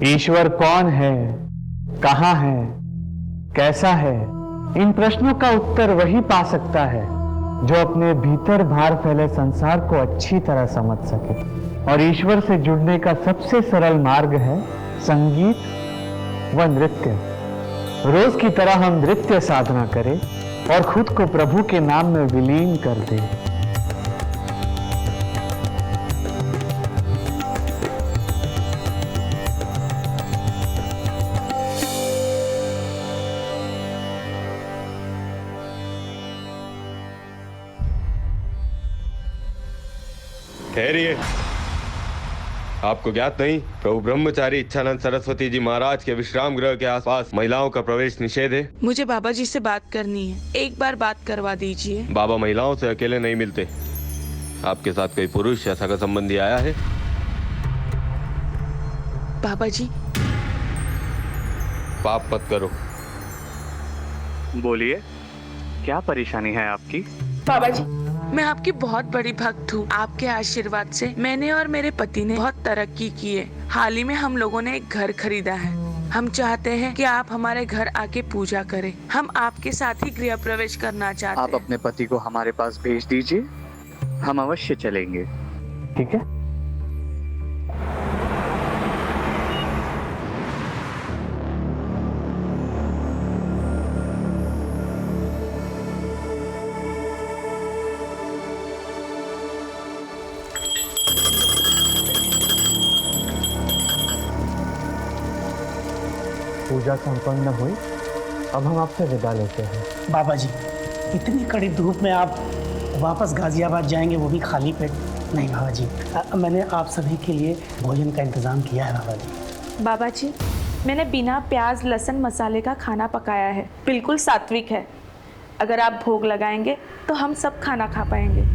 ईश्वर कौन है, कहाँ है, कैसा है, इन प्रश्नों का उत्तर वही पा सकता है जो अपने भीतर बाहर फैले संसार को अच्छी तरह समझ सके। और ईश्वर से जुड़ने का सबसे सरल मार्ग है संगीत व नृत्य। रोज की तरह हम नृत्य साधना करें और खुद को प्रभु के नाम में विलीन कर दें। ठहरिए। आपको ज्ञात नहीं, प्रभु ब्रह्मचारी इच्छानंद सरस्वती जी महाराज के विश्राम गृह के आसपास महिलाओं का प्रवेश निषेध है। मुझे बाबा जी से बात करनी है, एक बार बात करवा दीजिए। बाबा महिलाओं से अकेले नहीं मिलते। आपके साथ कोई पुरुष या सगा संबंधी आया है? बाबा जी। पाप मत करो। बोलिए, क्या परेशानी है आपकी? बाबा जी, मैं आपकी बहुत बड़ी भक्त हूँ। आपके आशीर्वाद से मैंने और मेरे पति ने बहुत तरक्की की है। हाल ही में हम लोगों ने एक घर खरीदा है। हम चाहते हैं कि आप हमारे घर आके पूजा करें। हम आपके साथ ही गृह प्रवेश करना चाहते हैं। आप अपने पति को हमारे पास भेज दीजिए, हम अवश्य चलेंगे। ठीक है? पूजा संपन्न हुई। अब हम आपसे विदा लेते हैं। बाबा जी, इतनी कड़ी धूप में आप वापस गाजियाबाद जाएंगे, वो भी खाली पेट? नहीं बाबा जी, मैंने आप सभी के लिए भोजन का इंतज़ाम किया है बाबा जी। बाबा जी, मैंने बिना प्याज लहसुन मसाले का खाना पकाया है, बिल्कुल सात्विक है। अगर आप भोग लगाएंगे तो हम सब खाना खा पाएंगे।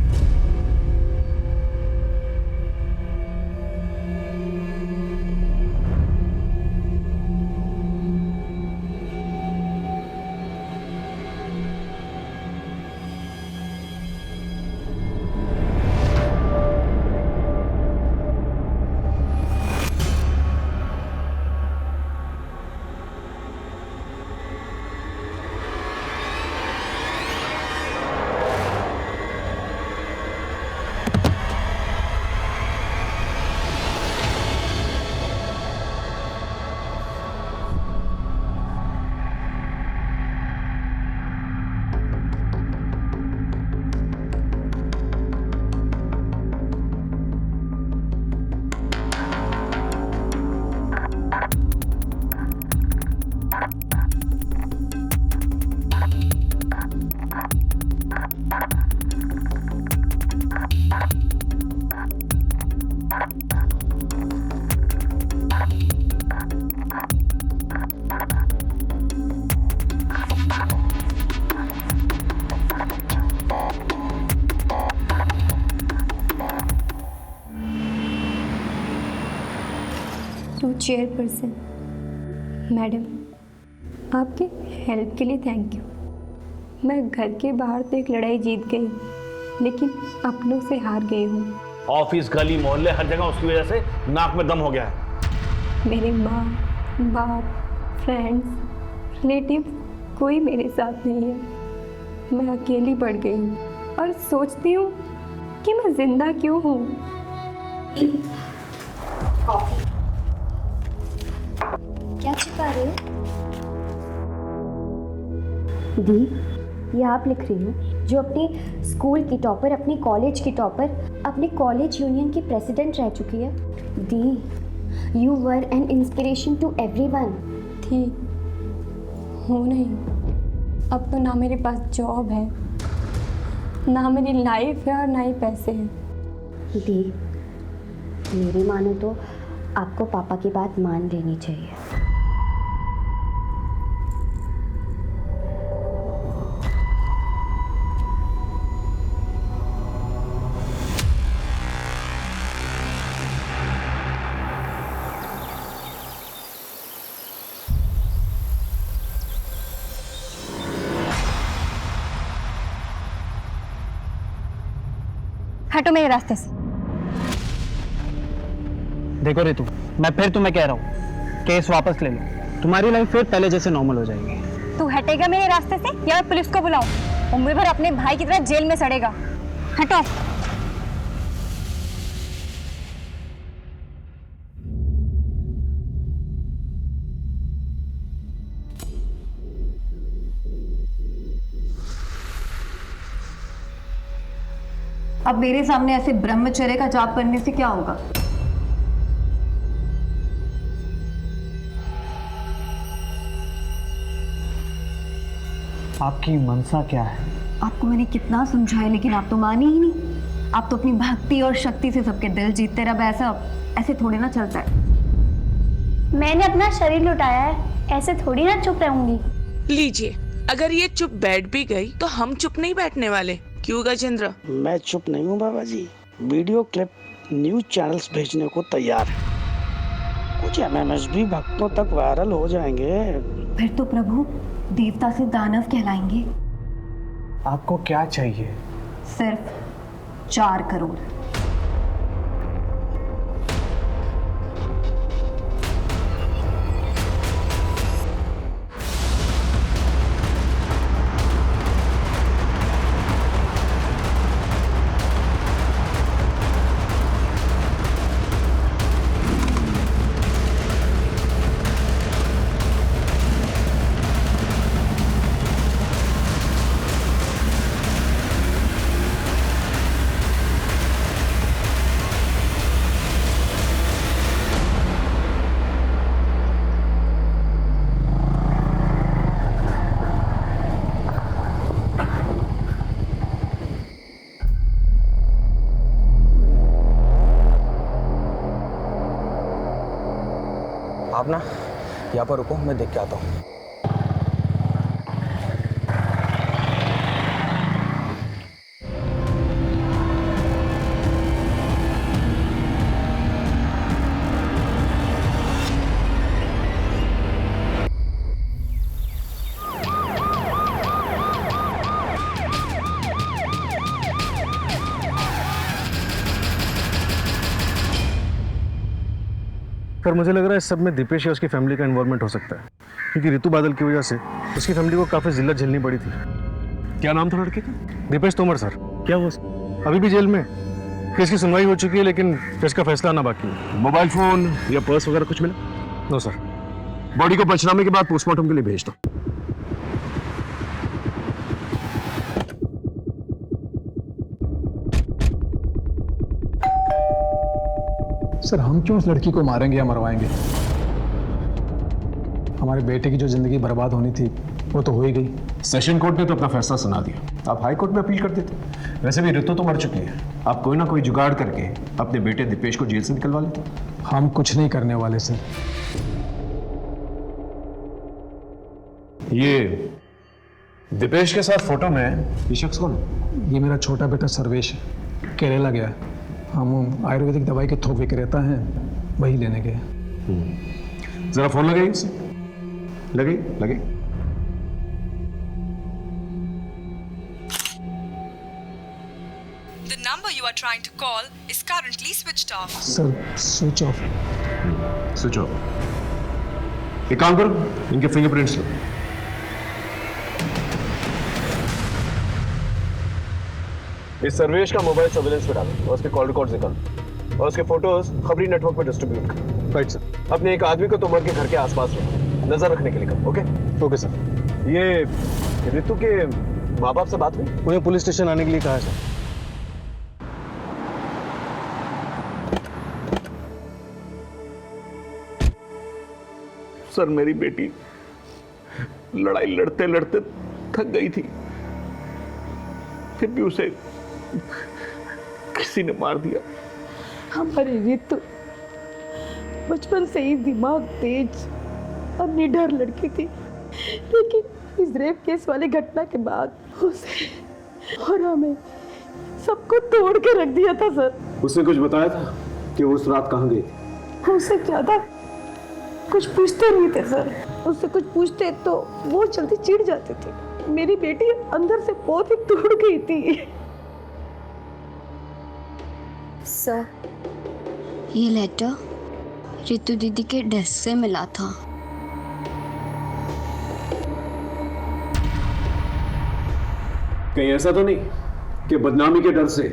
चेयरपर्सन मैडम, आपके हेल्प के लिए थैंक यू। मैं घर के बाहर तो एक लड़ाई जीत गई, लेकिन अपनों से हार गई हूँ। ऑफिस, गली, मोहल्ले, हर जगह उसकी वजह से नाक में दम हो गया है। मेरे माँ बाप, फ्रेंड्स, रिलेटिव कोई मेरे साथ नहीं है। मैं अकेली पड़ गई हूँ और सोचती हूँ कि मैं जिंदा क्यों हूँ। क्या छिपा रहे हो? दी, ये आप लिख रही हो जो अपने स्कूल की टॉपर, अपने कॉलेज की टॉपर, अपने कॉलेज यूनियन की प्रेसिडेंट रह चुकी है। दी, you were an inspiration to everyone. थी, हो नहीं। अब तो ना मेरे पास जॉब है, ना मेरी लाइफ है और ना ही पैसे हैं। दी, मेरी मानो तो आपको पापा की बात मान लेनी चाहिए। हटो मेरे रास्ते से। देखो रितु, मैं फिर तुम्हें कह रहा हूँ, केस वापस ले लो, तुम्हारी लाइफ फिर पहले जैसे नॉर्मल हो जाएगी। तू हटेगा मेरे रास्ते से या मैं पुलिस को बुलाऊं? उम्र भर अपने भाई की तरह जेल में सड़ेगा। हटो। अब मेरे सामने ऐसे ब्रह्मचर्य का जाप करने से क्या होगा? आपकी मनसा क्या है? आपको मैंने कितना समझाया लेकिन आप तो माने ही नहीं। आप तो अपनी भक्ति और शक्ति से सबके दिल जीतते रहे। ऐसे थोड़ी ना चलता है। मैंने अपना शरीर लुटाया है, ऐसे थोड़ी ना चुप रहूंगी। लीजिए, अगर ये चुप बैठ भी गई तो हम चुप नहीं बैठने वाले। क्यों गजेंद्र? मैं चुप नहीं हूँ बाबा जी, वीडियो क्लिप न्यूज चैनल्स भेजने को तैयार है। कुछ MMSB भक्तों तक वायरल हो जाएंगे। फिर तो प्रभु देवता से दानव कहलाएंगे। आपको क्या चाहिए? सिर्फ 4 करोड़। आप ना यहाँ पर रुको, मैं देख के आता हूँ। पर मुझे लग रहा है इस सब में दीपेश या उसकी फैमिली का इन्वॉल्वमेंट हो सकता है, क्योंकि ऋतु बादल की वजह से उसकी फैमिली को काफी जिल्लत झेलनी पड़ी थी। क्या नाम था लड़के का? दीपेश तोमर सर। क्या हुआ? अभी भी जेल में। केस की सुनवाई हो चुकी है लेकिन केस का फैसला आना बाकी है। मोबाइल फोन या पर्स वगैरह कुछ मिला? No sir. बॉडी को पंचनामे के बाद पोस्टमार्टम के लिए भेज दो। सर हम क्यों उस लड़की को मारेंगे या मरवाएंगे? हमारे बेटे की जो जिंदगी बर्बाद होनी थी वो तो हो ही गई। सेशन कोर्ट ने तो अपना फैसला सुना दिया, आप हाई कोर्ट में अपील कर देते। वैसे भी ऋतु तो मर चुकी है, आप कोई ना कोई जुगाड़ करके अपने बेटे दीपेश को जेल से निकलवा लेते। हम कुछ नहीं करने वाले सर। ये दीपेश के साथ फोटो में ये शख्स कौन है? ये मेरा छोटा बेटा सर्वेश है, केरला गया। हम आयुर्वेदिक दवाई के थोक विक्रेता हैं, वही लेने गए। जरा फोन लगाइए उसे। लगे लगे। The number you are trying to call is currently switched off. Sir switch off. Switch off. एक काम करो, इनके फिंगरप्रिंट्स लो। इस सर्वेश का मोबाइल सर्विलेंस पे डालो और उसके कॉल रिकॉर्ड्स निकालो और उसके फोटोज खबरी नेटवर्क पे डिस्ट्रीब्यूट करो। Right sir. अपने एक आदमी को तोमर के घर के आसपास रखो, नजर रखने के लिए करो। Okay okay sir. ये ऋतु के माँ बाप से बात हुई? उन्हें पुलिस स्टेशन आने के लिए कहा है सर। सर मेरी बेटी लड़ाई लड़ते लड़ते थक गई थी, फिर भी उसे किसी ने मार दिया। हमारी ऋतु बचपन से ही दिमाग तेज और निडर लड़की थी, लेकिन इस रेप केस वाली घटना के बाद उसे और हमें सबको तोड़ के रख दिया था सर। उसने कुछ बताया था कि वो उस रात कहाँ गई थी? उससे ज्यादा कुछ पूछते नहीं थे सर। उससे कुछ पूछते तो वो जल्दी चिढ़ जाते थे। मेरी बेटी अंदर से बहुत ही टूट गई थी। सर, ये लेटर रितु दीदी के डेस्क से मिला था। कहीं ऐसा तो नहीं कि बदनामी के डर से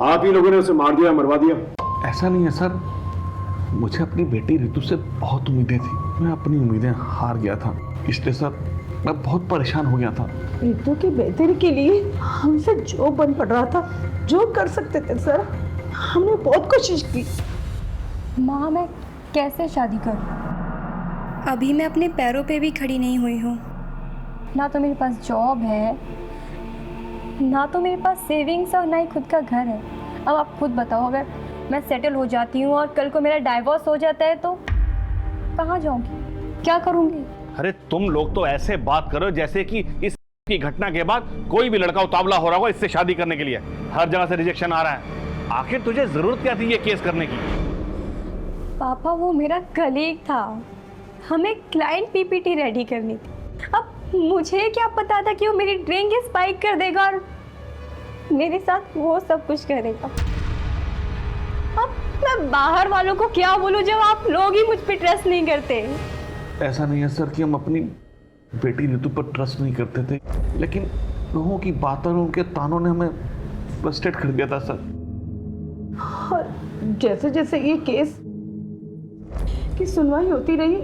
आप ही लोगों ने उसे मार दिया, मरवा दिया? ऐसा नहीं है सर, मुझे अपनी बेटी रितु से बहुत उम्मीदें थी। मैं अपनी उम्मीदें हार गया था, इसलिए सर मैं बहुत परेशान हो गया था। रितु की बेहतरी के लिए हमसे जो बन पड़ रहा था, जो कर सकते थे सर, हमने बहुत कोशिश की। माँ, मैं कैसे शादी करूं? अभी मैं अपने पैरों पे भी खड़ी नहीं हुई हूँ। ना तो मेरे पास जॉब है, ना तो मेरे पास सेविंग्स और ना ही खुद का घर है। अब आप खुद बताओ, अगर मैं सेटल हो जाती हूँ और कल को मेरा डाइवोर्स हो जाता है तो कहाँ जाऊँगी, क्या करूँगी? अरे तुम लोग तो ऐसे बात करो जैसे कि इस की घटना के बाद कोई भी लड़का उतावला हो रहा होगा इससे शादी करने के लिए। हर जगह से रिजेक्शन आ रहा है। आखिर तुझे जरूरत क्या थी ये केस करने की? पापा, वो मेरा कलीग था, हमें क्लाइंट पीपीटी रेडी करनी थी। अब मुझे क्या पता था कि वो मेरी ड्रिंक स्पाइक कर देगा और मेरे साथ वो सब कुछ करेगा। अब मैं बाहर वालों को क्या बोलूं जब आप लोग ही मुझ पे ट्रस्ट नहीं करते? ऐसा नहीं है सर कि हम अपनी बेटी रितु पर ट्रस्ट नहीं करते थे, लेकिन लोगों की बातों और उनके तानों ने हमें फ्रस्ट्रेट कर दिया था सर। और जैसे जैसे ये केस की सुनवाई होती रही,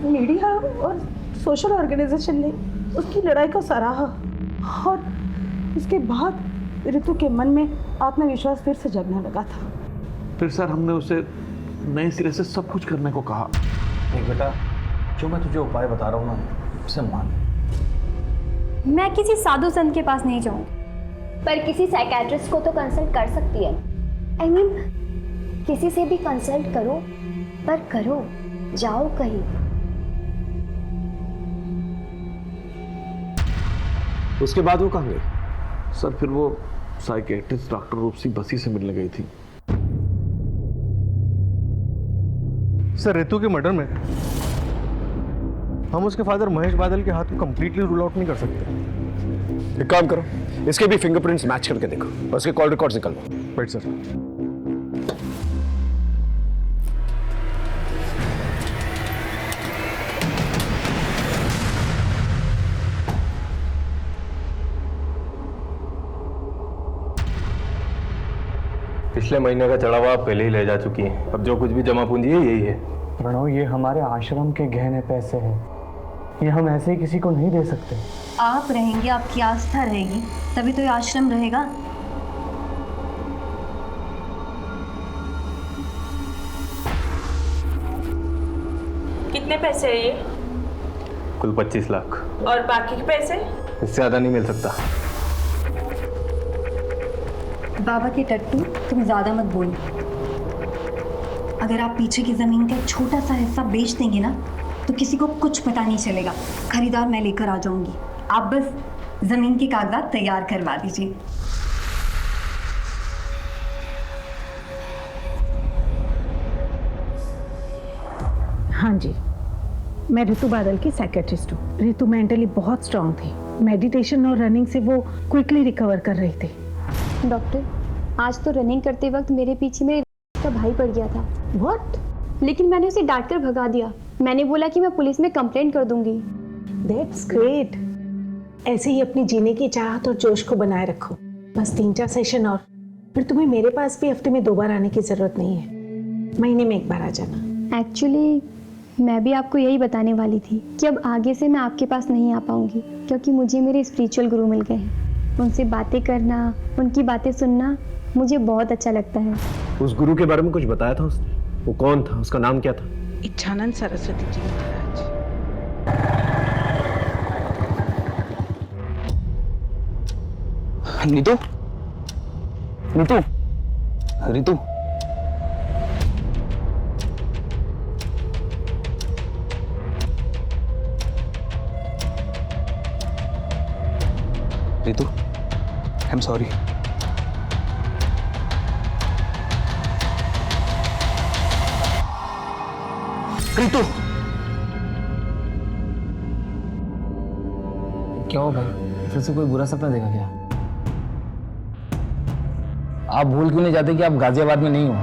मीडिया और सोशल ऑर्गेनाइजेशन ने उसकी लड़ाई को सराहा और इसके बाद रितु के मन में आत्मविश्वास फिर से जगने लगा था। फिर सर हमने उसे नए सिरे से सब कुछ करने को कहा। देख बेटा, जो मैं तुझे उपाय बता रहा हूँ ना, उसे मान। मैं किसी साधु संत के पास नहीं जाऊंगी, पर किसी साइकेट्रिस्ट को तो कंसल्ट कर सकती है। I mean, किसी से भी कंसल्ट करो, पर करो, जाओ कहीं। उसके बाद वो कहाँ गई? सर फिर वो साइकेट्रिस्ट डॉक्टर रूपसी बसी से मिलने गई थी। सर, रितु के मर्डर में हम उसके फादर महेश बादल के हाथ को कंप्लीटली रूल आउट नहीं कर सकते। एक काम करो, इसके भी फिंगरप्रिंट्स मैच करके देखो और उसके कॉल रिकॉर्ड्स निकालो। Right sir. पिछले महीने का चढ़ावा आप पहले ही ले जा चुकी हैं। अब जो कुछ भी जमा पूंजी है यही है। प्रणव, ये हमारे आश्रम के गहने पैसे हैं, ये हम ऐसे ही किसी को नहीं दे सकते। आप रहेंगे, आपकी आस्था रहेगी, तभी तो ये आश्रम रहेगा। कितने पैसे है ये? कुल 25 लाख। और बाकी के पैसे? इससे ज्यादा नहीं मिल सकता। बाबा के टट्टू, तुम ज्यादा मत बोलो। अगर आप पीछे की जमीन का एक छोटा सा हिस्सा बेच देंगे ना, तो किसी को कुछ पता नहीं चलेगा। खरीदार मैं लेकर आ जाऊंगी, आप बस जमीन के कागजात तैयार करवा दीजिए। हाँ जी, मैं रितु बादल की साइकेट्रिस्ट हूँ। रितु मेंटली बहुत स्ट्रांग थी, मेडिटेशन और रनिंग से वो क्विकली रिकवर कर रही थी। डॉक्टर, आज तो रनिंग करते वक्त मेरे पीछे मेरे का भाई पड़ गया था। व्हाट? लेकिन मैंने उसे डांट कर भगा दिया। मैंने बोला कि मैं पुलिस में कंप्लेंट कर दूंगी। That's great. ऐसे ही अपनी जीने की चाहत और जोश को बनाए रखो। बस 3-4 सेशन और फिर तुम्हें मेरे पास भी हफ्ते में 2 बार आने की जरूरत नहीं है, महीने में 1 बार आ जाना। एक्चुअली मैं भी आपको यही बताने वाली थी कि अब आगे से मैं आपके पास नहीं आ पाऊंगी, क्योंकि मुझे मेरे स्पिरिचुअल गुरु मिल गए हैं। उनसे बातें करना, उनकी बातें सुनना मुझे बहुत अच्छा लगता है। उस गुरु के बारे में कुछ बताया था उसने? वो कौन था, उसका नाम क्या था? Ichchhanand Saraswati ji Maharaj. Neetu, Neetu, Ritu, Ritu, I am sorry. Ritu, क्या हो भाई, फिर से कोई बुरा सपना देखा क्या? आप भूल क्यों नहीं जाते कि आप गाजियाबाद में नहीं हो,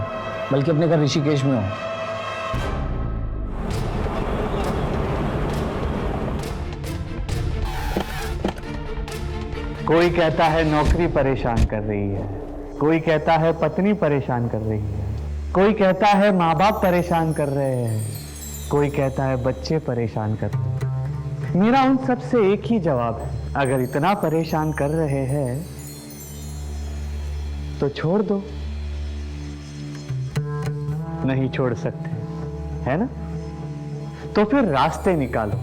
बल्कि अपने घर ऋषिकेश में हो? कोई कहता है नौकरी परेशान कर रही है, कोई कहता है पत्नी परेशान कर रही है, कोई कहता है माँ बाप परेशान कर रहे हैं, कोई कहता है बच्चे परेशान कर रहे हैं। मेरा उन सब से एक ही जवाब है, अगर इतना परेशान कर रहे हैं तो छोड़ दो। नहीं छोड़ सकते, है ना? तो फिर रास्ते निकालो,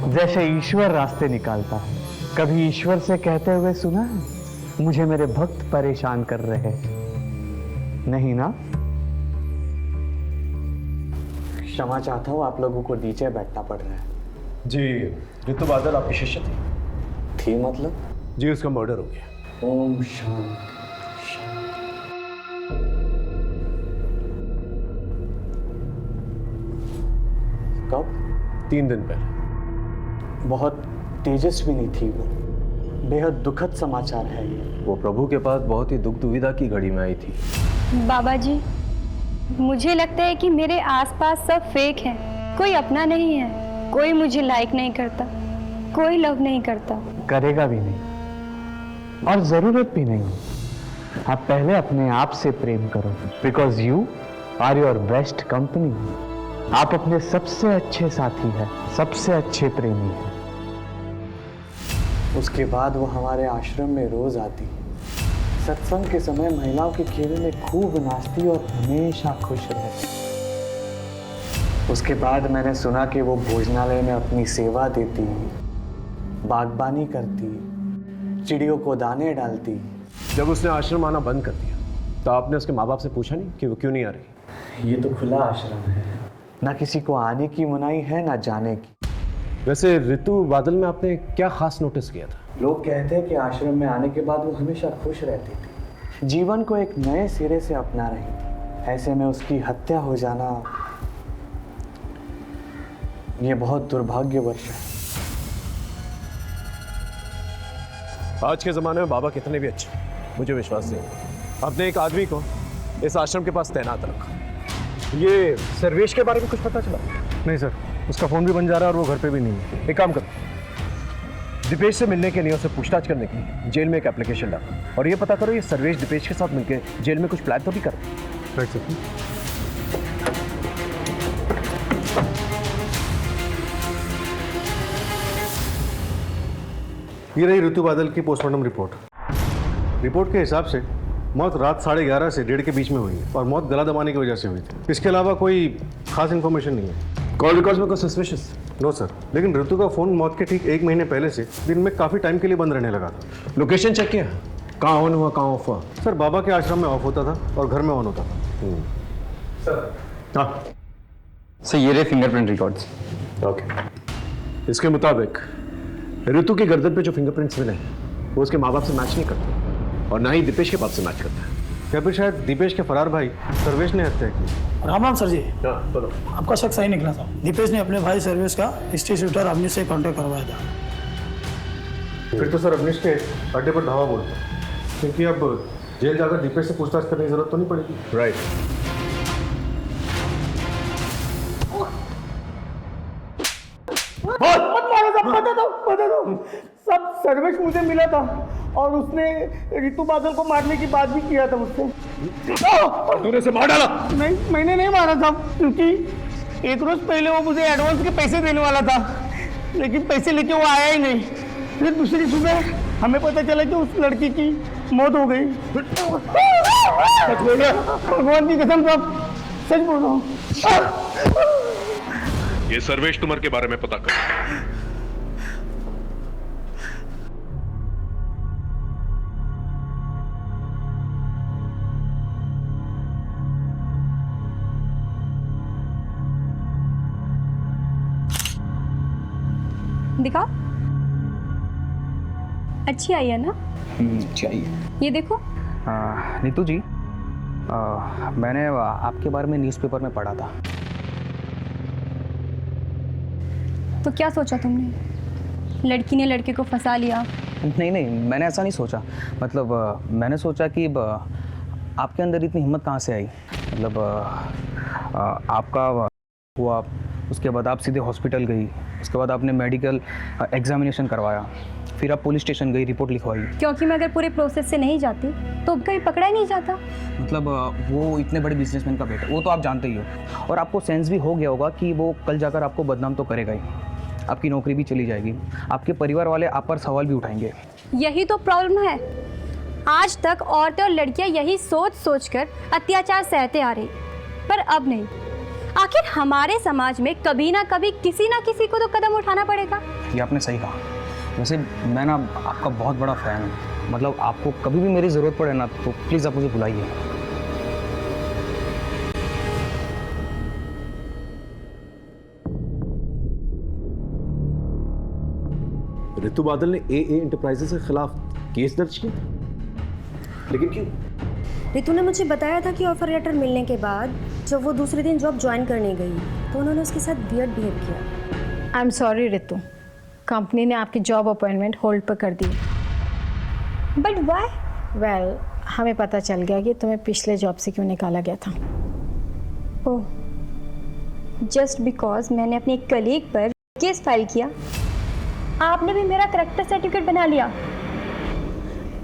जैसे ईश्वर रास्ते निकालता है। कभी ईश्वर से कहते हुए सुना है, मुझे मेरे भक्त परेशान कर रहे हैं? नहीं ना? क्षमा चाहता हूं, आप लोगों को नीचे बैठना पड़ रहा है। जी, ऋतु बादल आपकी शिष्य थी मतलब? जी, उसका मर्डर हो गया। ओम शांति। कब? 3 दिन पहले। बहुत तेजस्विनी थी वो, बेहद दुखद समाचार है ये। वो प्रभु के पास बहुत ही दुख दुविधा की घड़ी में आई थी। बाबा जी, मुझे लगता है कि मेरे आसपास सब फेक है, कोई अपना नहीं है, कोई मुझे लाइक नहीं करता, कोई लव नहीं करता, करेगा भी नहीं और जरूरत भी नहीं। आप पहले अपने आप से प्रेम करो, because you are your best company. आप अपने सबसे अच्छे साथी हैं, सबसे अच्छे प्रेमी हैं। उसके बाद वो हमारे आश्रम में रोज आती, सत्संग के समय महिलाओं के खेल में खूब नाचती और हमेशा खुश रहती। उसके बाद मैंने सुना कि वो भोजनालय में अपनी सेवा देती, बागबानी करती, चिड़ियों को दाने डालती। जब उसने आश्रम आना बंद कर दिया तो आपने उसके माँ बाप से पूछा नहीं कि वो क्यों नहीं आ रही? ये तो खुला आश्रम है, ना किसी को आने की मनाही है ना जाने की। वैसे ऋतु बादल में आपने क्या खास नोटिस किया था? लोग कहते हैं कि आश्रम में आने के बाद वो हमेशा खुश रहती थी, जीवन को एक नए सिरे से अपना रही। ऐसे में उसकी हत्या हो जाना, ये बहुत दुर्भाग्यवश है। आज के ज़माने में बाबा कितने भी अच्छे, मुझे विश्वास नहीं, आपने एक आदमी को इस आश्रम के पास तैनात रखा। ये सर्वेश के बारे में कुछ पता चला? नहीं सर, उसका फ़ोन भी बन जा रहा है और वो घर पे भी नहीं है। एक काम करो, दीपेश से मिलने के लिए, उससे पूछताछ करने के लिए जेल में एक एप्लीकेशन डालो और ये पता करो ये सर्वेश दीपेश के साथ मिलकर जेल में कुछ प्लान तो भी कर। Right sir. ये रही ऋतु बादल की पोस्टमार्टम रिपोर्ट। रिपोर्ट के हिसाब से मौत रात 11:30 से 1:30 के बीच में हुई है और मौत गला दबाने की वजह से हुई थी। इसके अलावा कोई खास इन्फॉर्मेशन नहीं है। कॉल रिकॉर्ड्स में कोई सस्पिशियस? नो सर, लेकिन ऋतु का फ़ोन मौत के ठीक 1 महीने पहले से दिन में काफ़ी टाइम के लिए बंद रहने लगा था। लोकेशन चेक किया? कहाँ ऑन हुआ, कहाँ ऑफ हुआ? सर, बाबा के आश्रम में ऑफ होता था और घर में ऑन होता था। सर, हाँ सर, ये रहे फिंगरप्रिंट रिकॉर्ड्स। ओके, इसके मुताबिक ऋतु की गर्दन पे जो फिंगरप्रिंट्स मिले हैं वो उसके माँ बाप से मैच नहीं करते और ना ही दीपेश के बाप से मैच करते हैं। क्या फिर शायद दीपेश के फरार भाई सर्वेश ने हत्या की? राम राम सर जी। बोलो। आपका शक सही निकला था। दीपेश ने अपने भाई सर्वेश का स्टेट शूटर अवनीश से कांटेक्ट करवाया था। फिर तो सर अवनीश के अड्डे पर धावा बोलते, क्योंकि अब जेल जाकर दीपेश से पूछताछ करने की जरूरत तो नहीं पड़ेगी। राइट। बता दो सब सर्वेश मुझे मिला था और उसने ऋतु बादल को मारने की बात भी किया था मुझसे। तूने उसे मार डाला? नहीं, मैंने नहीं मारा था, क्योंकि एक रोज पहले वो मुझे एडवांस के पैसे देने वाला था, लेकिन पैसे लेके वो आया ही नहीं। फिर दूसरी सुबह हमें पता चला कि उस लड़की की मौत हो गई। सच बोल रहा? भगवान की कसम साहब, सच बोल रहा हूँ। ये सर्वेश तुमर के बारे में पता कर। दिखा, अच्छी आई है ना? चाहिए। ये देखो। नीतू जी, मैंने आपके बारे में न्यूज़पेपर में पढ़ा था। तो क्या सोचा तुमने? लड़की ने लड़के को फंसा लिया? नहीं नहीं, मैंने ऐसा नहीं सोचा। मतलब मैंने सोचा कि आपके अंदर इतनी हिम्मत कहाँ से आई। मतलब आपका हुआ, उसके बाद आप सीधे हॉस्पिटल गई, उसके बाद आपने मेडिकल एग्जामिनेशन करवाया, फिर आप पुलिस स्टेशन गई, रिपोर्ट लिखवाई। क्योंकि मैं अगर पूरे प्रोसेस से नहीं जाती तो कहीं पकड़ा ही नहीं जाता। मतलब वो इतने बड़े बिजनेसमैन का बेटा, वो तो आप जानते ही हो, और आपको सेंस भी हो गया होगा कि वो कल जाकर आपको बदनाम तो करेगा ही, आपकी नौकरी भी चली जाएगी, आपके परिवार वाले आप पर सवाल भी उठाएंगे। यही तो प्रॉब्लम है, आज तक औरतें और लड़कियां यही सोच सोच कर अत्याचार सहते आ रही, पर अब नहीं। आखिर हमारे समाज में कभी ना कभी किसी ना किसी को तो कदम उठाना पड़ेगा। ये आपने सही कहा। वैसे मैं ना आपका बहुत बड़ा फ़ैन हूँ, मतलब आपको कभी भी मेरी ज़रूरत पड़े ना तो प्लीज़ आप मुझे बुलाइए। ऋतु बादल ने AA एंटरप्राइजेस के खिलाफ केस दर्ज किया, लेकिन क्यों? रितु ने मुझे बताया था कि ऑफर लेटर मिलने के बाद जब वो दूसरे दिन जॉब ज्वाइन करने गई तो उन्होंने उसके साथ वियर्ड बिहेव किया। आई एम सॉरी रितु, कंपनी ने आपकी जॉब अपॉइंटमेंट होल्ड पर कर दी। But why? वेल, हमें पता चल गया कि तुम्हें पिछले जॉब से क्यों निकाला गया था। ओह, जस्ट बिकॉज मैंने अपने एक कलीग पर केस फाइल किया, आपने भी मेरा करेक्टर सर्टिफिकेट बना लिया।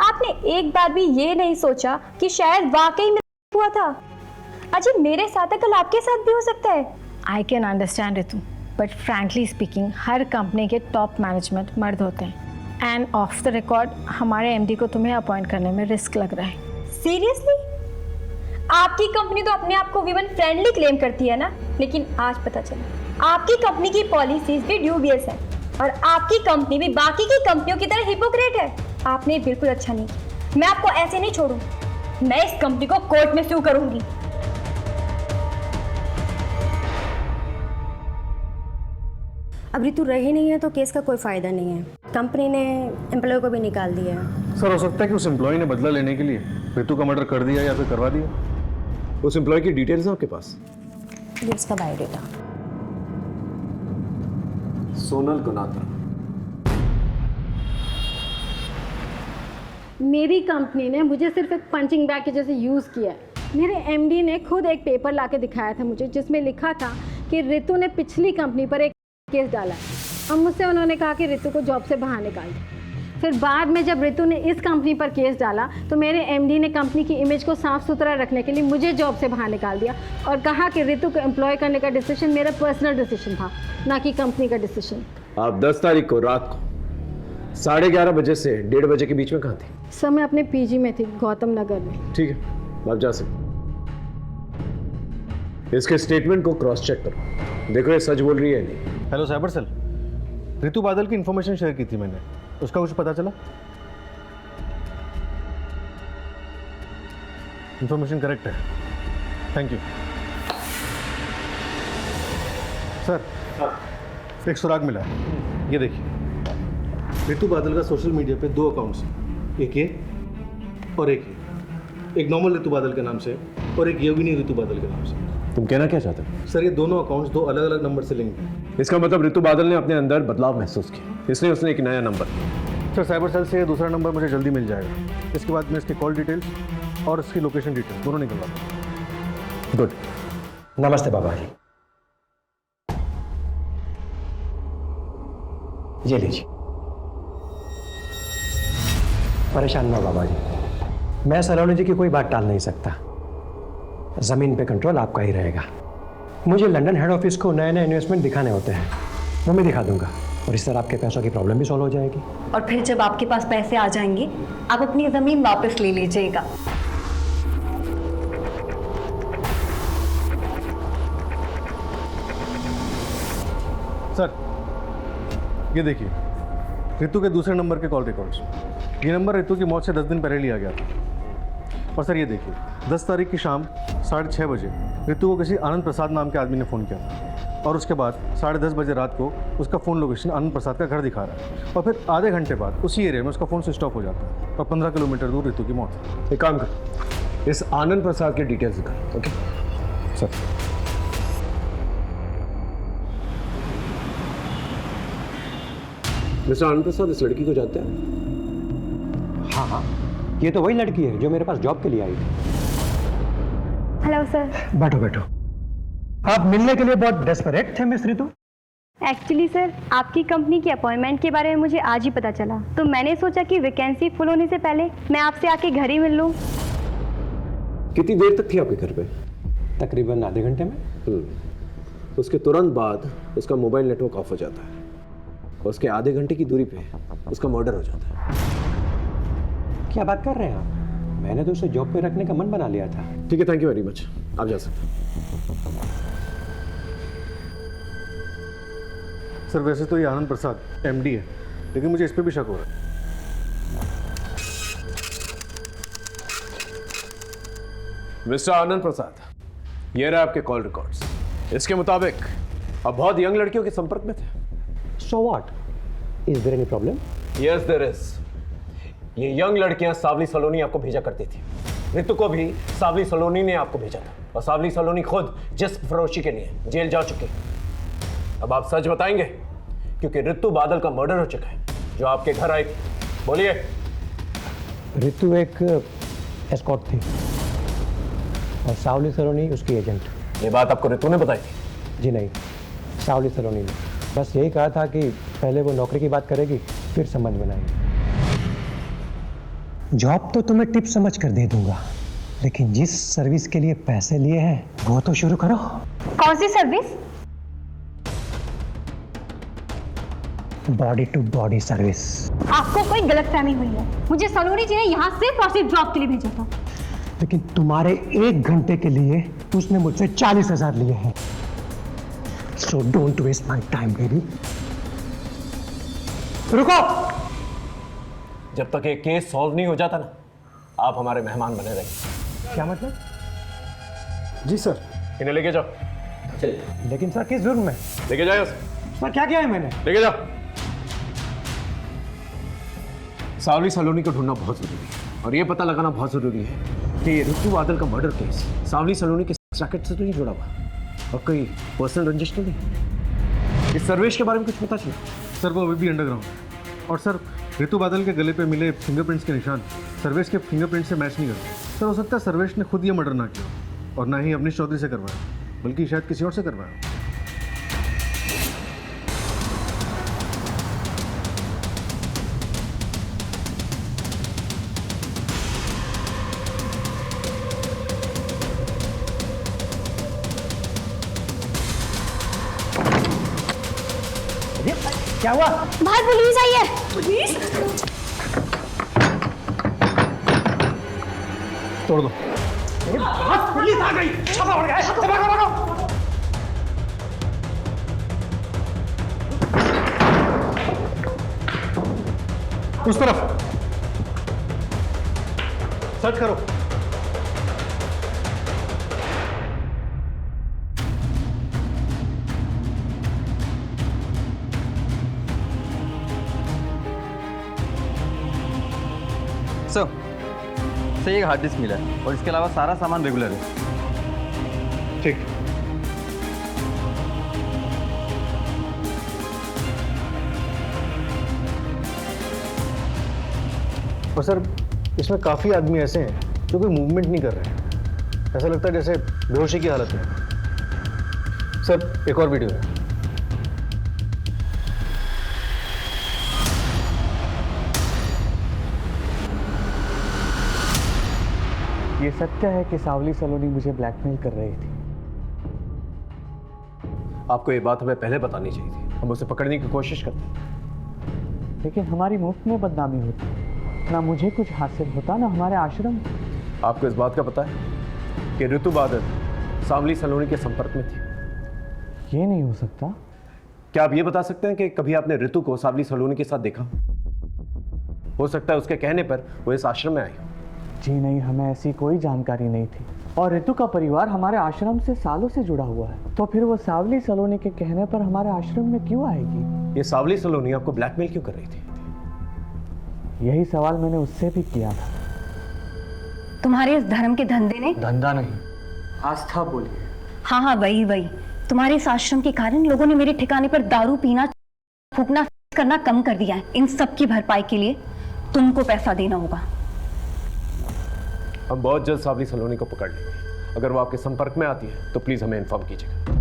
आपने एक बार भी ये नहीं सोचा कि शायद वाकई में हुआ था। अजी मेरे साथ है, कल आपके साथ भी हो सकता है। I can understand Ritu, but frankly speaking her company के टॉप मैनेजमेंट मर्द होते हैं, एंड ऑफ द रिकॉर्ड हमारे MD को तुम्हें अपॉइंट करने में रिस्क लग रहा है। सीरियसली? आपकी कंपनी तो अपने आप को वीमन फ्रेंडली क्लेम करती है ना, लेकिन आज पता चला आपकी कंपनी की पॉलिसीज भी ड्यूबियस है और आपकी कंपनी भी बाकी की कंपनियों की तरह हिपोक्रेट है। आपने बिल्कुल अच्छा नहीं किया। मैं आपको ऐसे नहीं छोड़ूं, मैं इस कंपनी को कोर्ट में सू करूंगी। अब ऋतु रही नहीं है तो केस का कोई फायदा नहीं है, कंपनी ने एम्प्लॉय को भी निकाल दिया है। सर, हो सकता है कि उस एम्प्लॉय ने बदला लेने के लिए ऋतु का मर्डर कर दिया या फिर करवा दिया। उस एम्प्लॉय की डिटेल्स हैं आपके पास? ये उसका बायोडेटा। सोनल गुनात्रा। मेरी कंपनी ने मुझे सिर्फ एक पंचिंग बैग के जैसे यूज़ किया है। मेरे MD ने खुद एक पेपर लाके दिखाया था मुझे, जिसमें लिखा था कि ऋतु ने पिछली कंपनी पर एक केस डाला है। अब मुझसे उन्होंने कहा कि ऋतु को जॉब से बाहर निकाल दो। फिर बाद में जब ऋतु ने इस कंपनी पर केस डाला तो मेरे MD ने कंपनी की इमेज को साफ सुथरा रखने के लिए मुझे जॉब से बाहर निकाल दिया और कहा कि ऋतु को एम्प्लॉय करने का डिसीजन मेरा पर्सनल डिसीजन था, ना कि कंपनी का डिसीजन। आप 10 तारीख को रात को 11:30 बजे से 1:30 बजे के बीच में कहाँ थे? सर, मैं अपने PG में थी, गौतम नगर में। ठीक है, आप जा सकते। इसके स्टेटमेंट को क्रॉस चेक करो, देखो ये सच बोल रही है नहीं। हेलो साइबर सेल, ऋतु बादल की इन्फॉर्मेशन शेयर की थी मैंने, उसका कुछ पता चला? इन्फॉर्मेशन करेक्ट है, थैंक यू सर। एक सुराग मिला है, ये देखिए। ऋतु बादल का सोशल मीडिया पे 2 अकाउंट्स हैं, एक ये और एक ये। एक नॉर्मल ऋतु बादल के नाम से और एक योगिनी ऋतु बादल के नाम से। तुम कहना क्या चाहते हो? सर, ये दोनों अकाउंट्स 2 अलग अलग नंबर से लिंक हैं। इसका मतलब ऋतु बादल ने अपने अंदर बदलाव महसूस किया, इसलिए उसने एक नया नंबर। सर, साइबर सेल से ये दूसरा नंबर मुझे जल्दी मिल जाएगा। इसके बाद मैं इसकी कॉल डिटेल्स और इसकी लोकेशन डिटेल्स दोनों निकलवा दूँ। गुड। नमस्ते बाबा जी, ये लीजिए। परेशान ना हो बाबा जी, मैं सलोनी जी की कोई बात टाल नहीं सकता। जमीन पे कंट्रोल आपका ही रहेगा। मुझे लंदन हेड ऑफिस को नए नए इन्वेस्टमेंट दिखाने होते हैं, वो मैं दिखा दूंगा और इस तरह आपके पैसों की प्रॉब्लम भी सॉल्व हो जाएगी। और फिर जब आपके पास पैसे आ जाएंगे आप अपनी ज़मीन वापस ले लीजिएगा। सर, ये देखिए ऋतु के दूसरे नंबर के कॉल रिकॉर्ड्स। ये नंबर ऋतु की मौत से 10 दिन पहले लिया गया था। और सर, ये देखिए 10 तारीख की शाम 6:30 बजे ऋतु को किसी आनंद प्रसाद नाम के आदमी ने फ़ोन किया था और उसके बाद 10:30 बजे रात को उसका फ़ोन लोकेशन आनंद प्रसाद का घर दिखा रहा है और फिर आधे घंटे बाद उसी एरिया में उसका फ़ोन स्विच ऑफ हो जाता है और 15 किलोमीटर दूर ऋतु की मौत है। एक काम कर, इस आनंद प्रसाद की डिटेल्स दिखा। Okay sir. मिस्टर आनंद प्रसाद इस लड़की को जानते हैं? हाँ हाँ, ये तो वही लड़की है जो मेरे पास जॉब के लिए आई थी। Hello sir. बैठो बैठो। आप मिलने के लिए बहुत डेस्परेट थे मिस ऋतु? एक्चुअली सर, आपकी कंपनी की अपॉइंटमेंट के बारे में मुझे आज ही पता चला, तो मैंने सोचा कि वैकेंसी फुल होने से पहले मैं आपसे आके घर ही मिल लूँ। कितनी देर तक थी आपके घर पे? तकरीबन आधे घंटे में। उसके तुरंत बाद उसका मोबाइल नेटवर्क ऑफ हो जाता है और उसके आधे घंटे की दूरी पे उसका मर्डर हो जाता है। क्या बात कर रहे हैं आप? मैंने तो उसे जॉब पे रखने का मन बना लिया था। ठीक है, थैंक यू वेरी मच, आप जा सकते हैं। सर वैसे तो ये आनंद प्रसाद एमडी है, लेकिन मुझे इस पे भी शक हो रहा है। मिस्टर आनंद प्रसाद, ये रहे आपके कॉल रिकॉर्ड्स। इसके मुताबिक आप बहुत यंग लड़कियों के संपर्क में थे। So what? Is there any problem? Yes, there is. ये यंग लड़कियां सावली सलोनी आपको भेजा करती थी। ऋतु को भी सावली सलोनी ने आपको भेजा था और सावली सलोनी खुद जिस्म फरोशी के लिए जेल जा चुकी। अब आप सच बताएंगे, क्योंकि ऋतु बादल का मर्डर हो चुका है जो आपके घर आई। बोलिए। ऋतु एक एस्कॉर्ट थी और सावली सलोनी उसकी एजेंट। ये बात आपको ऋतु ने बताई थी? जी नहीं, सावली सलोनी ने बस यही कहा था कि पहले वो नौकरी की बात करेगी, फिर समझ बनाएगी। जॉब तो तुम्हें टिप समझ कर दे दूंगा, लेकिन जिस सर्विस के लिए पैसे लिए हैं वो तो शुरू करो। कौन सी service? Body to body service. आपको कोई गलतफहमी हुई है। मुझे सलोनी जी ने यहाँ सिर्फ और सिर्फ जॉब के लिए भेजा था। लेकिन तुम्हारे 1 घंटे के लिए उसने मुझसे 40,000 लिए हैं। So don't waste my time, baby. रुको! जब तक ये केस सॉल्व नहीं हो जाता ना, आप हमारे मेहमान बने रहेंगे। क्या मतलब? जी सर। इन्हें लेके जाओ। चलिए। लेकिन सर किस जुर्म में? लेके जाओ। सर क्या किया है मैंने? लेके जाओ। सावली सलोनी को ढूंढना बहुत जरूरी है और ये पता लगाना बहुत जरूरी है कि ऋतु बादल का मर्डर केस सावली सलोनी के रैकेट से तो नहीं जुड़ा हुआ और कोई पर्सनल रंजिश तो नहीं। इस सर्वेश के बारे में कुछ पता चला? सर वो अभी भी अंडरग्राउंड है और सर ऋतु बादल के गले पे मिले फिंगरप्रिंट्स के निशान सर्वेश के फिंगरप्रिंट से मैच नहीं करते। सर हो सकता है सर्वेश ने खुद ये मर्डर ना किया और ना ही अवनीश चौधरी से करवाया, बल्कि शायद किसी और से करवाया। क्या हुआ? बाहर पुलिस आई है। पुलिस? तोड़ दो। पुलिस आ गई। छापा पड़ गया। भागो। उस तरफ सर्च करो। सर एक हार्ड डिस्क मिला है और इसके अलावा सारा सामान रेगुलर है। ठीक। और सर इसमें काफ़ी आदमी ऐसे हैं जो कोई मूवमेंट नहीं कर रहे हैं, ऐसा लगता है जैसे बेहोशी की हालत में। सर एक और वीडियो है। ये सत्य है कि सावली सलोनी मुझे ब्लैकमेल कर रही थी। आपको ये बात हमें पहले बतानी चाहिए थी, हम उसे पकड़ने की कोशिश करते। लेकिन हमारी मुफ्त में बदनामी होती, ना मुझे कुछ हासिल होता ना हमारे आश्रम। आपको इस बात का पता है कि ऋतु बादल सावली सलोनी के संपर्क में थी? ये नहीं हो सकता। क्या आप ये बता सकते हैं कि कभी आपने ऋतु को सावली सलोनी के साथ देखा? हो सकता है उसके कहने पर वो इस आश्रम में आई। जी नहीं, हमें ऐसी कोई जानकारी नहीं थी और ऋतु का परिवार हमारे आश्रम से सालों से जुड़ा हुआ है, तो फिर वो सावली सलोनी के कहने पर हमारे आश्रम में क्यों आएगी? ये सावली सलोनी आपको ब्लैकमेल क्यों कर रही थी? यही सवाल मैंने उससे भी किया था। तुम्हारे इस धर्म के धंधे ने? धंधा नहीं, आस्था बोलिए। हाँ वही तुम्हारे इस आश्रम के कारण लोगों ने मेरे ठिकाने पर दारू पीना फूकना करना कम कर दिया है। इन सब की भरपाई के लिए तुमको पैसा देना होगा। हम बहुत जल्द सावली सलोनी को पकड़ लेंगे। अगर वो आपके संपर्क में आती है तो प्लीज हमें इन्फॉर्म कीजिएगा।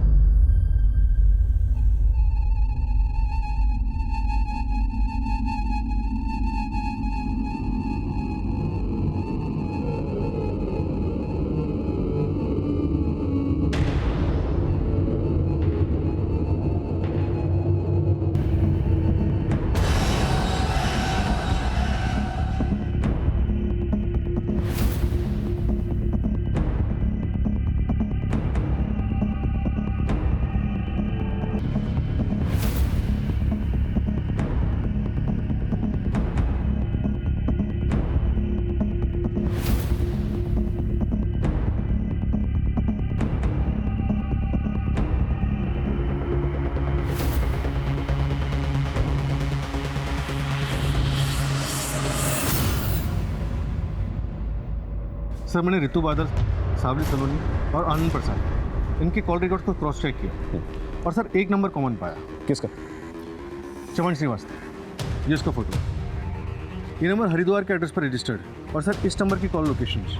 सर मैंने रितु बादल, सावली सलोनी और आनंद प्रसाद इनके कॉल रिकॉर्ड्स को क्रॉस चेक किया और सर एक नंबर कॉमन पाया। किसका? चमन श्रीवास्तव, ये उसका फोटो। ये नंबर हरिद्वार के एड्रेस पर रजिस्टर्ड है और सर इस नंबर की कॉल लोकेशंस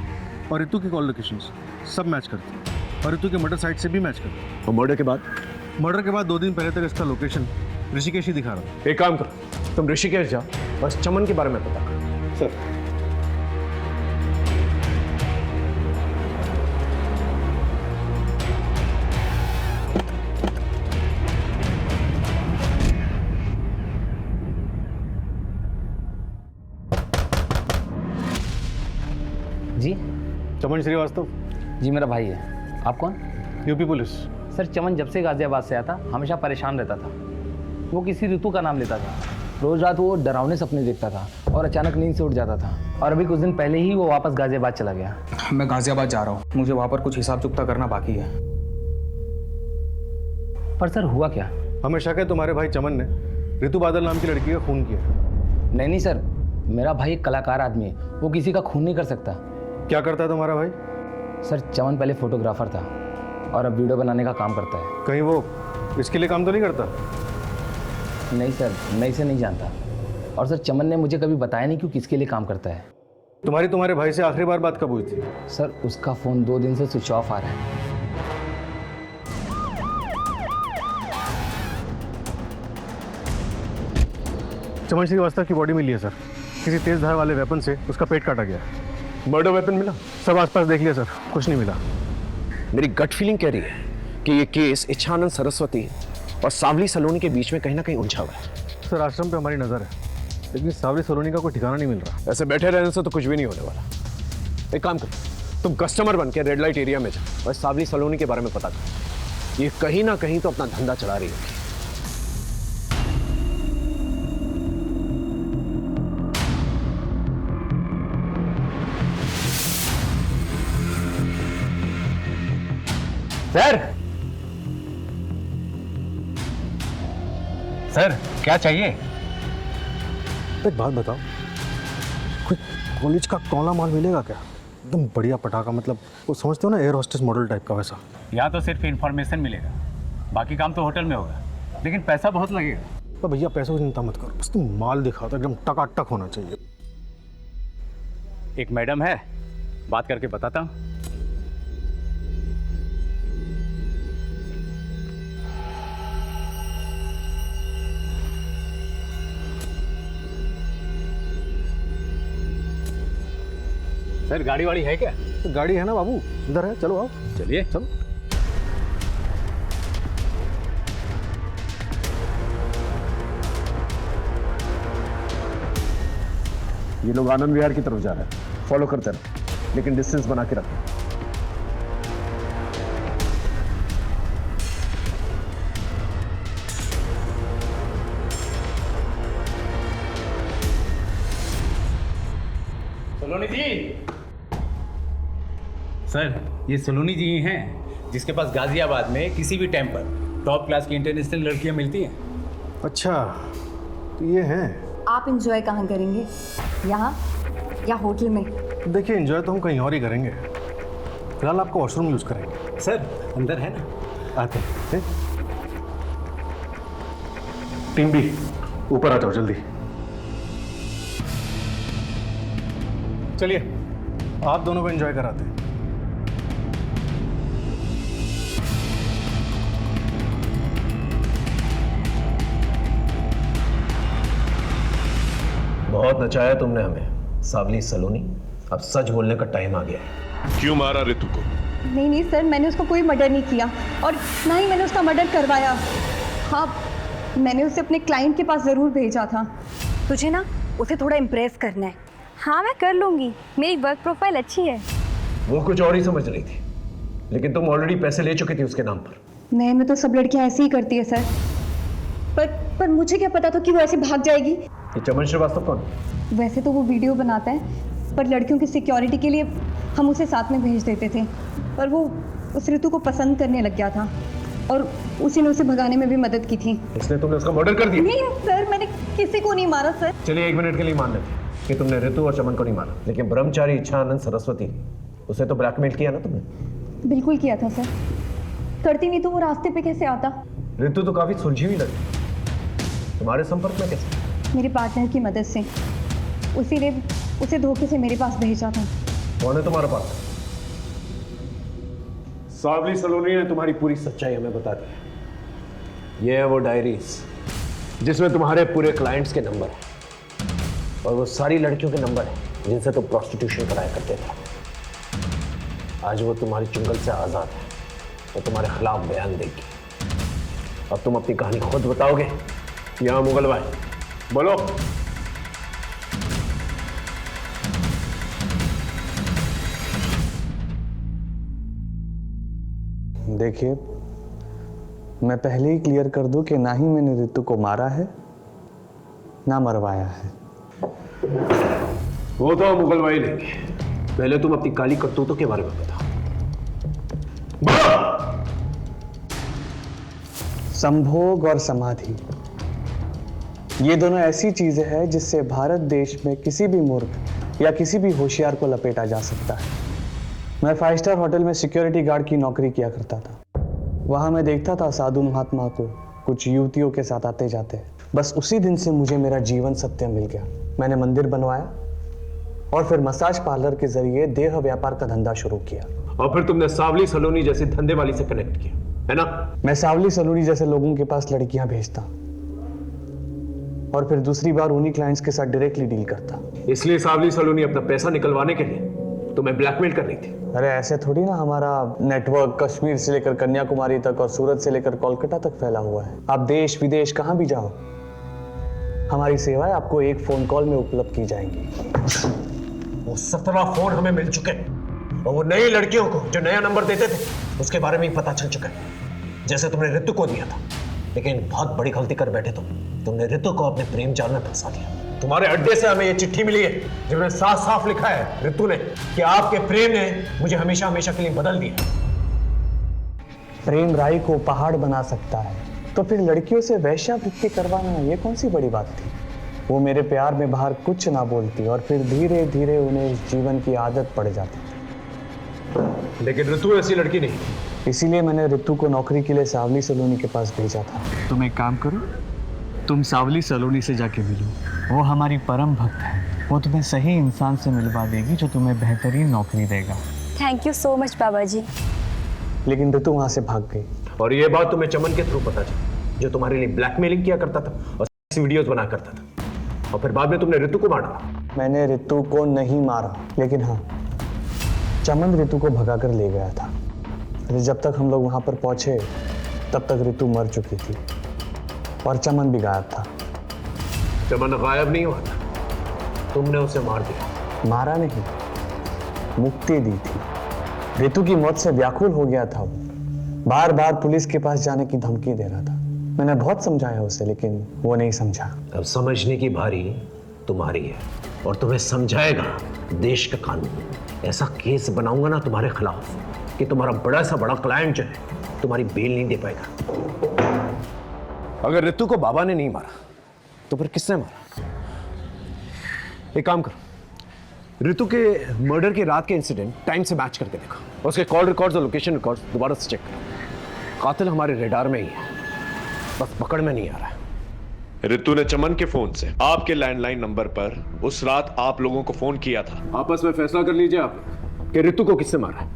और रितु की कॉल लोकेशंस सब मैच करती हैं और रितु के मर्डर साइट से भी मैच करती है। और मर्डर के बाद? मर्डर के बाद 2 दिन पहले तक इसका लोकेशन ऋषिकेश ही दिखा रहा था। एक काम करो, तुम ऋषिकेश जाओ बस चमन के बारे में पता करो। सर जी चमन श्रीवास्तव? जी मेरा भाई है। आप कौन? UP police. सर चमन जब से गाजियाबाद से आया था हमेशा परेशान रहता था। वो किसी ऋतु का नाम लेता था, रोज रात वो डरावने सपने देखता था और अचानक नींद से उठ जाता था। और अभी कुछ दिन पहले ही वो वापस गाजियाबाद चला गया। मैं गाजियाबाद जा रहा हूँ, मुझे वहाँ पर कुछ हिसाब चुकता करना बाकी है। पर सर हुआ क्या? हमें शक है तुम्हारे भाई चमन ने रितु बादल नाम की लड़की का खून किया। नहीं सर, मेरा भाई एक कलाकार आदमी है, वो किसी का खून नहीं कर सकता। क्या करता है तुम्हारा भाई? सर चमन पहले फोटोग्राफर था और अब वीडियो बनाने का काम करता है। कहीं वो इसके लिए काम तो नहीं करता? नहीं सर, मैं इसे नहीं जानता और सर चमन ने मुझे कभी बताया नहीं कि किसके लिए काम करता है। तुम्हारे भाई से आखिरी बार बात कब हुई थी? सर उसका फ़ोन 2 दिन से स्विच ऑफ आ रहा है। चमन श्रीवास्तव की बॉडी मिली है सर, किसी तेज धार वाले वेपन से उसका पेट काटा गया। मर्डर वेपन मिला? सब आसपास देख लिया सर, कुछ नहीं मिला। मेरी गट फीलिंग कह रही है कि ये केस इच्छानंद सरस्वती और सावली सलोनी के बीच में कहीं ना कहीं उलझा हुआ है। सर आश्रम पे हमारी नज़र है, लेकिन सावली सलोनी का कोई ठिकाना नहीं मिल रहा। ऐसे बैठे रहने से तो कुछ भी नहीं होने वाला। एक काम करो, तुम कस्टमर बन के रेड लाइट एरिया में जाओ और सावली सलोनी के बारे में पता करो। ये कहीं ना कहीं तो अपना धंधा चला रही है। सर क्या चाहिए? एक बात बताओ, कोई कॉलेज का कौला माल मिलेगा क्या? एकदम बढ़िया पटाखा, मतलब वो समझते हो ना, एयर होस्टेस मॉडल टाइप का वैसा। यहाँ तो सिर्फ इन्फॉर्मेशन मिलेगा, बाकी काम तो होटल में होगा, लेकिन पैसा बहुत लगेगा। तो भैया पैसों की चिंता मत करो, बस तुम माल दिखाओ तो एकदम टकाटक होना चाहिए। एक मैडम है, बात करके बताता हूँ। सर गाड़ी वाड़ी है क्या? तो गाड़ी है ना बाबू, इधर है, चलो आओ। चलिए चलो। ये लोग आनंद विहार की तरफ जा रहे हैं, फॉलो करते रहो, लेकिन डिस्टेंस बना के रखो। सलोनी जी। सर ये सलोनी जी हैं जिसके पास गाजियाबाद में किसी भी टाइम पर टॉप क्लास की इंटरनेशनल लड़कियां मिलती हैं। अच्छा तो ये हैं। आप इंजॉय कहाँ करेंगे, यहाँ या होटल में? देखिए एंजॉय तो हम कहीं और ही करेंगे, फिलहाल आपका वॉशरूम यूज करेंगे। सर अंदर है ना? आते हैं। टीम बी ऊपर आ जाओ जल्दी। चलिए आप दोनों को एंजॉय कराते हैं। बहुत नचाया तुमने हमें सावली सलोनी, अब सच बोलने का टाइम आ गया है। क्यों मारा ऋतु को? नहीं सर, मैंने उसको कोई मर्डर नहीं किया और ना ही मैंने उसका मर्डर करवाया। हाँ, मैंने उसे अपने क्लाइंट के पास ज़रूर भेजा था। तुझे ना उसे थोड़ा इम्प्रेस करना है। हाँ मैं कर लूँगी, मेरी वर्क प्रोफाइल अच्छी है। वो कुछ और ही समझ रही थी, लेकिन तुम ऑलरेडी पैसे ले चुके थे उसके नाम पर। नए में तो सब लड़कियां ऐसे ही करती है सर, पर मुझे क्या पता था कि वो ऐसे भाग जाएगी। ये चमन श्रीवास्तव कौन? वैसे तो वो वीडियो बनाता है, पर लड़कियों की सिक्योरिटी के लिए हम उसे साथ में भेज देते थे, पर वो उस ऋतु को पसंद करने लग गया था और उसी ने उसे भगाने में भी मदद की थी। इसलिए तुमने उसका मर्डर कर दिया? नहीं सर, मैंने किसी को नहीं मारा सर। चलिए 1 मिनट के लिए मान लेते कि तुमने ऋतु और चमन को नहीं मारा, लेकिन ब्रह्मचारी इच्छानंद सरस्वती उसे तो ब्लैकमेल किया ना तुमने? बिल्कुल किया था सर। करती नहीं तो वो रास्ते पे कैसे आता? ऋतु तो काफी सुलझी हुई लगी, तुम्हारे संपर्क में कैसे? मेरे पार्टनर की मदद से। उसी ने उसे धोखे से मेरे पास भेजा था। कौन है तुम्हारा पार्टनर? सावली सलोनी ने तुम्हारी पूरी सच्चाई हमें बता दी। ये है वो डायरीज जिसमें तुम्हारे पूरे क्लाइंट्स के नंबर है और वो सारी लड़कियों के नंबर है जिनसे तुम प्रोस्टिट्यूशन कराया करते थे। आज वो तुम्हारी चुंगल से आजाद है और तुम्हारे खिलाफ बयान देगी। अब तुम अपनी कहानी खुद बताओगे या मुगल भाई? बोलो। देखिए, मैं पहले ही क्लियर कर दूं कि ना ही मैंने ऋतु को मारा है ना मरवाया है। वो तो मुगल भाई लेंगे, पहले तुम अपनी काली करतूतों के बारे में बताओ। संभोग और समाधि, ये दोनों ऐसी चीजें हैं जिससे भारत देश में किसी भी मूर्ख या किसी भी होशियार को लपेटा जा सकता है। मैं 5 स्टार होटल में सिक्योरिटी गार्ड की नौकरी किया करता था। वहां मैं देखता था साधु महात्मा को कुछ युवतियों के साथ आते जाते। बस उसी दिन से मुझे मेरा जीवन सत्य मिल गया। मैंने मंदिर बनवाया और फिर मसाज पार्लर के जरिए देह व्यापार का धंधा शुरू किया। और फिर तुमने सावली सलोनी जैसी धंधे वाली से कनेक्ट किया, है ना? मैं सावली सलोनी जैसे लोगों के पास लड़कियां भेजता और फिर दूसरी बार उन्हीं क्लाइंट्स के साथ डायरेक्टली डील करता। इसलिए सावली सलोनी अपना पैसा निकलवाने के लिए तुम्हें ब्लैकमेल कर रही थी। अरे ऐसे थोड़ी ना, हमारा नेटवर्क कश्मीर से लेकर कन्याकुमारी तक और सूरत से लेकर कोलकाता तक फैला हुआ है। आप देश विदेश कहां भी जाओ, हमारी सेवाएं आपको एक फोन कॉल में उपलब्ध की जाएंगी। वो 17 फोन हमें मिल चुके हैं और वो नई लड़कियों को जो नया नंबर देते थे उसके बारे में ही पता चल चुका है, जैसे तुमने ऋतु को दिया था। लेकिन बहुत बड़ी गलती कर बैठे तुमने ऋतु को अपने प्रेम जाल में फंसा दिया। तुम्हारे अड्डे से हमें ये चिट्ठी मिली है जिसमें साफ साफ लिखा है ऋतु ने कि आपके प्रेम ने मुझे हमेशा हमेशा के लिए बदल दिया। प्रेम राई को पहाड़ बना सकता है, तो फिर लड़कियों से वेश्यावृत्ति करवाना ये कौन सी बड़ी बात थी? वो मेरे प्यार में बाहर कुछ ना बोलती और फिर धीरे धीरे उन्हें इस जीवन की आदत पड़ जाती थी। लेकिन ऋतु ऐसी लड़की नहीं, इसीलिए मैंने ऋतु को नौकरी के लिए सावली सलोनी के पास भेजा था। तुम एक काम करो, तुम सावली सलोनी से जाके मिलो। वो हमारी परम भक्त है, वो तुम्हें सही इंसान से मिलवा देगी जो तुम्हें बेहतरीन नौकरी देगा। थैंक यू सो मच बाबा जी। लेकिन ऋतु वहां से भाग गई। और ये बात तुम्हें चमन के थ्रू पता चली, जो तुम्हारे लिए ब्लैकमेलिंग किया करता था और वीडियोस बना करता था। और फिर बाद में तुमने ऋतु को मारा। मैंने ऋतु को नहीं मारा, लेकिन हाँ, चमन ऋतु को भगा कर ले गया था। जब तक हम लोग वहां पर पहुंचे तब तक ऋतु मर चुकी थी और चमन भी गायब था। चमन गायब नहीं हुआ था, तुमने उसे मार दिया। मारा नहीं, मुक्ति दी थी। ऋतु की मौत से व्याकुल हो गया था वो, बार बार पुलिस के पास जाने की धमकी दे रहा था। मैंने बहुत समझाया उसे, लेकिन वो नहीं समझा। अब समझने की बारी तुम्हारी है और तुम्हें समझाएगा देश का कानून। ऐसा केस बनाऊंगा ना तुम्हारे खिलाफ कि तुम्हारा बड़ा सा बड़ा क्लाइंट जो है तुम्हारी बेल नहीं दे पाएगा। अगर ऋतु को बाबा ने नहीं मारा तो फिर किसने मारा? एक काम करो, ऋतु के मर्डर के रात के इंसिडेंट टाइम से मैच करके देखो। उसके कॉल रिकॉर्ड्स और लोकेशन रिकॉर्ड्स दोबारा से चेक करो। कातिल हमारे रेडार में ही है, बस पकड़ में नहीं आ रहा है। ऋतु ने चमन के फोन से आपके लैंडलाइन नंबर पर उस रात आप लोगों को फोन किया था। आपस में फैसला कर लीजिए आप कि ऋतु को किसने मारा है।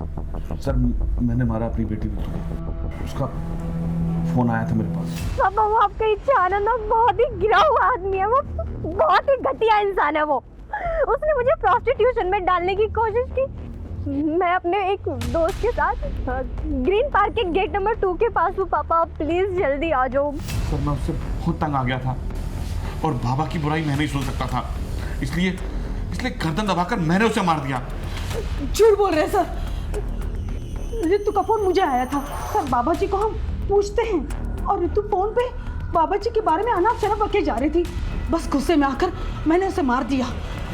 सर, मैंने मारा अपनी बेटी ऋतु को। उसका फोन आया था मेरे पास। पापा, वो आपका इच्छा आनंद बहुत ही गिरा हुआ आदमी है। वो बहुत ही घटिया इंसान है। वो उसने मुझे प्रोस्टिट्यूशन में डालने की कोशिश की। मैं अपने एक दोस्त के साथ ग्रीन पार्क के गेट नंबर 2 के पास हूँ। पापा प्लीज जल्दी आ जाओ। सर, मैं उससे बहुत तंग आ गया था और बाबा की बुराई मैं नहीं सुन सकता था, इसलिए गर्दन दबाकर मैंने उसे मार दिया। झूठ बोल रहे सर, ऋतु का फोन मुझे आया था। सर, बाबा जी को हम पूछते हैं और ऋतु फोन पे बाबा जी के बारे में अनाप शनाप बके जा रही थी। बस गुस्से में आकर मैंने उसे मार दिया।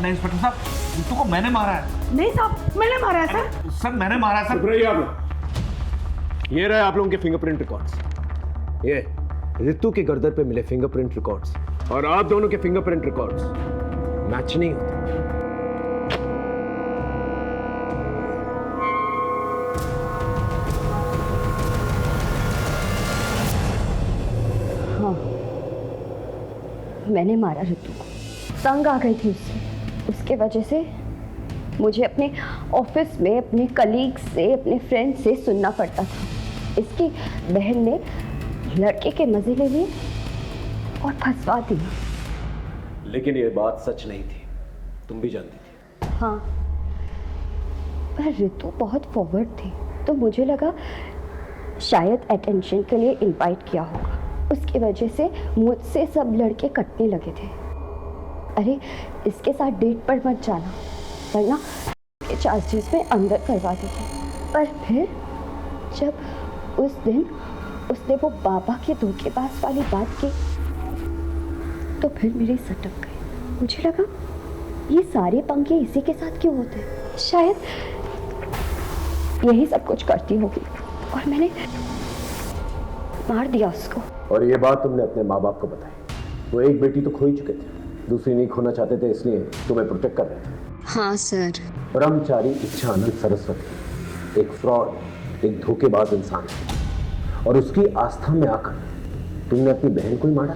नहीं इंस्पेक्टर साहब, ऋतु को मैंने मारा है। नहीं साहब, मैंने मारा है सर। सर, मैंने मारा है सर। रहिए आप लोग। ये रहे आप लोगों के फिंगरप्रिंट रिकॉर्ड्स। ये ऋतु के गर्दन पे मिले फिंगरप्रिंट रिकॉर्ड्स और आप दोनों के फिंगरप्रिंट रिकॉर्ड्स मैच नहीं होते। मैंने मारा रितु को। तंग आ गई थी उससे, उसके वजह से मुझे अपने ऑफिस में अपने कलीग से, अपने फ्रेंड से सुनना पड़ता था। इसकी बहन ने लड़के के मजे ले लिए और फंसवा दिया। लेकिन ये बात सच नहीं थी, तुम भी जानती थी। हाँ, पर रितु बहुत फॉरवर्ड थी, तो मुझे लगा शायद अटेंशन के लिए इनवाइट किया होगा। उसकी वजह से मुझसे सब लड़के कटने लगे थे। अरे इसके साथ डेट पर मत जाना, वरना के चार्जेस में अंदर करवा देते। पर फिर जब उस दिन उसने वो बाबा के धोखेबाज वाली बात की, तो फिर मेरे सटक गए। मुझे लगा ये सारे पंगे इसी के साथ क्यों होते हैं? शायद यही सब कुछ करती होगी और मैंने मार दिया उसको। और ये बात तुमने अपने माँ बाप को बताई। वो एक बेटी तो खो ही चुके थे, दूसरी नहीं खोना चाहते थे, इसलिए तुम्हें प्रोटेक्ट कर रहे थे। हाँ सर। ब्रह्मचारी इच्छानंद सरस्वती एक फ्रॉड, एक धोखेबाज इंसान है, और उसकी आस्था में आकर तुमने अपनी बहन को ही मारा।